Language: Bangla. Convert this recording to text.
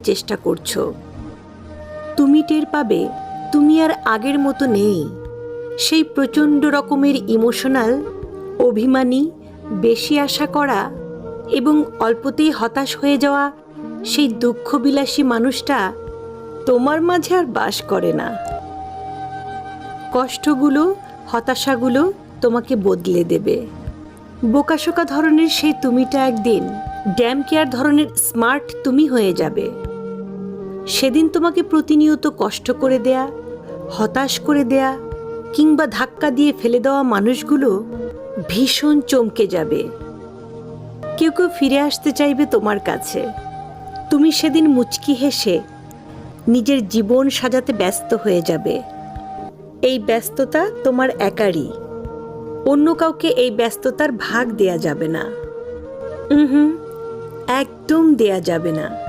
চেষ্টা করছো। তুমি টের পাবে তুমি আর আগের মতো নেই। সেই প্রচণ্ড রকমের ইমোশনাল, অভিমানী, বেশি আশা করা এবং অল্পতেই হতাশ হয়ে যাওয়া সেই দুঃখবিলাসী মানুষটা তোমার মাঝে আর বাস করে না। কষ্টগুলো, হতাশাগুলো তোমাকে বদলে দেবে। বোকাশোকা ধরনের সেই তুমিটা একদিন ড্যাম কেয়ার ধরনের স্মার্ট তুমি হয়ে যাবে। সেদিন তোমাকে প্রতিনিয়ত কষ্ট করে দেয়া, হতাশ করে দেয়া কিংবা ধাক্কা দিয়ে ফেলে দেওয়া মানুষগুলো ভীষণ চমকে যাবে। কেউ কেউ ফিরে আসতে চাইবে তোমার কাছে। তুমি সেদিন মুচকি হেসে নিজের জীবন সাজাতে ব্যস্ত হয়ে যাবে। এই ব্যস্ততা তোমার একারই, অন্য কাউকে এই ব্যস্ততার ভাগ দেয়া যাবে না। একদম দেয়া যাবে না।